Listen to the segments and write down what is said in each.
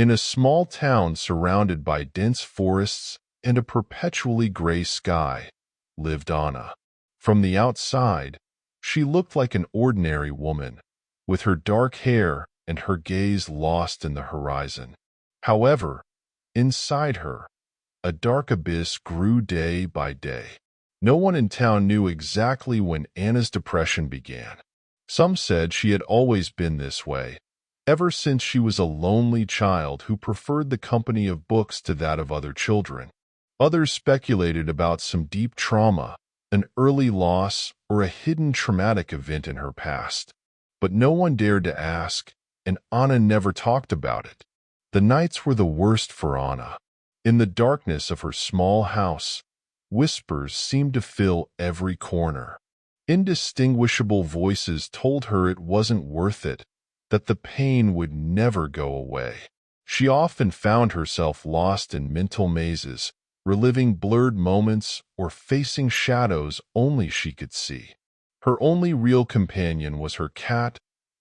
In a small town surrounded by dense forests and a perpetually gray sky, lived Anna. From the outside, she looked like an ordinary woman, with her dark hair and her gaze lost in the horizon. However, inside her, a dark abyss grew day by day. No one in town knew exactly when Anna's depression began. Some said she had always been this way, ever since she was a lonely child who preferred the company of books to that of other children. Others speculated about some deep trauma, an early loss, or a hidden traumatic event in her past. But no one dared to ask, and Anna never talked about it. The nights were the worst for Anna. In the darkness of her small house, whispers seemed to fill every corner. Indistinguishable voices told her it wasn't worth it, that the pain would never go away. She often found herself lost in mental mazes, reliving blurred moments or facing shadows only she could see. Her only real companion was her cat,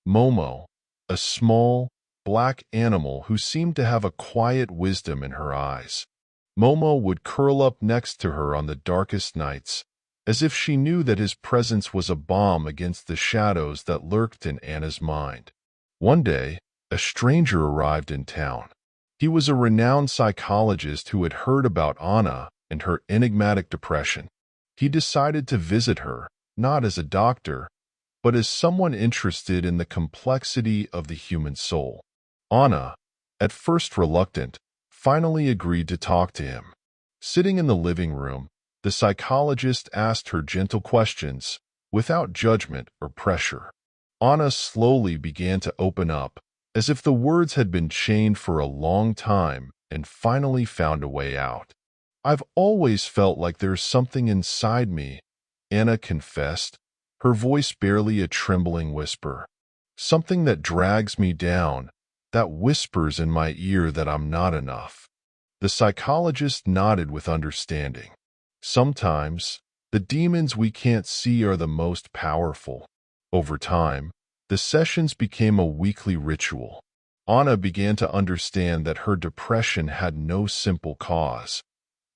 Momo, a small, black animal who seemed to have a quiet wisdom in her eyes. Momo would curl up next to her on the darkest nights, as if she knew that his presence was a balm against the shadows that lurked in Anna's mind. One day, a stranger arrived in town. He was a renowned psychologist who had heard about Anna and her enigmatic depression. He decided to visit her, not as a doctor, but as someone interested in the complexity of the human soul. Anna, at first reluctant, finally agreed to talk to him. Sitting in the living room, the psychologist asked her gentle questions, without judgment or pressure. Anna slowly began to open up, as if the words had been chained for a long time and finally found a way out. "I've always felt like there's something inside me," Anna confessed, her voice barely a trembling whisper. "Something that drags me down, that whispers in my ear that I'm not enough." The psychologist nodded with understanding. "Sometimes, the demons we can't see are the most powerful." Over time, the sessions became a weekly ritual. Anna began to understand that her depression had no simple cause.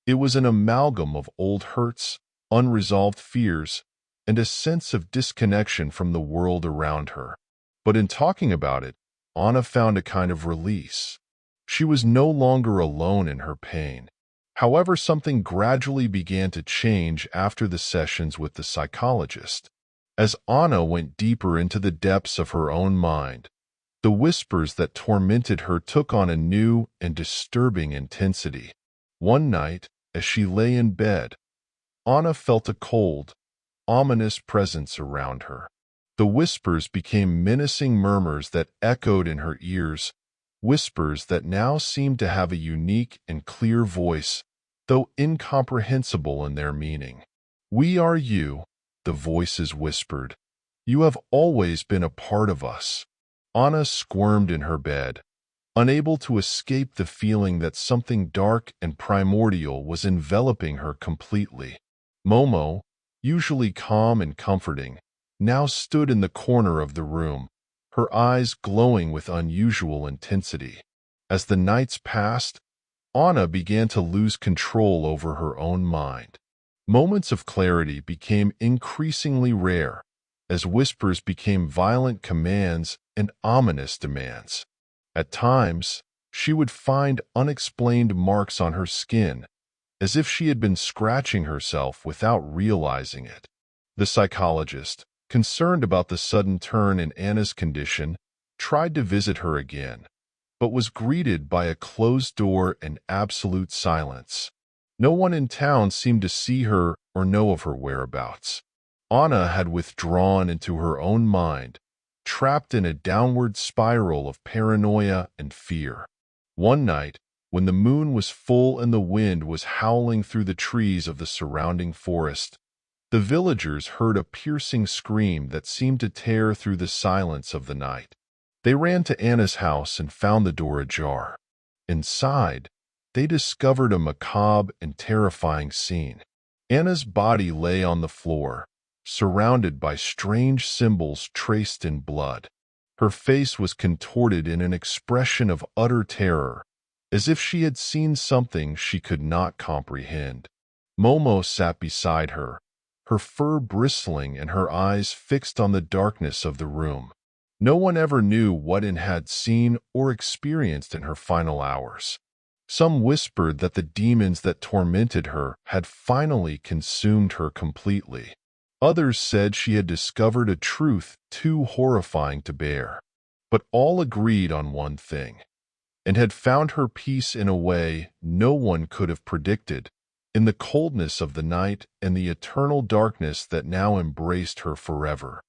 It was an amalgam of old hurts, unresolved fears, and a sense of disconnection from the world around her. But in talking about it, Anna found a kind of release. She was no longer alone in her pain. However, something gradually began to change after the sessions with the psychologist. As Anna went deeper into the depths of her own mind, the whispers that tormented her took on a new and disturbing intensity. One night, as she lay in bed, Anna felt a cold, ominous presence around her. The whispers became menacing murmurs that echoed in her ears, whispers that now seemed to have a unique and clear voice, though incomprehensible in their meaning. "We are you," the voices whispered. "You have always been a part of us." Anna squirmed in her bed, unable to escape the feeling that something dark and primordial was enveloping her completely. Momo, usually calm and comforting, now stood in the corner of the room, her eyes glowing with unusual intensity. As the nights passed, Anna began to lose control over her own mind. Moments of clarity became increasingly rare, as whispers became violent commands and ominous demands. At times, she would find unexplained marks on her skin, as if she had been scratching herself without realizing it. The psychologist, concerned about the sudden turn in Anna's condition, tried to visit her again, but was greeted by a closed door and absolute silence. No one in town seemed to see her or know of her whereabouts. Anna had withdrawn into her own mind, trapped in a downward spiral of paranoia and fear. One night, when the moon was full and the wind was howling through the trees of the surrounding forest, the villagers heard a piercing scream that seemed to tear through the silence of the night. They ran to Anna's house and found the door ajar. Inside, they discovered a macabre and terrifying scene. Anna's body lay on the floor, surrounded by strange symbols traced in blood. Her face was contorted in an expression of utter terror, as if she had seen something she could not comprehend. Momo sat beside her, her fur bristling and her eyes fixed on the darkness of the room. No one ever knew what In had seen or experienced in her final hours. Some whispered that the demons that tormented her had finally consumed her completely. Others said she had discovered a truth too horrifying to bear. But all agreed on one thing, and had found her peace in a way no one could have predicted, in the coldness of the night and the eternal darkness that now embraced her forever.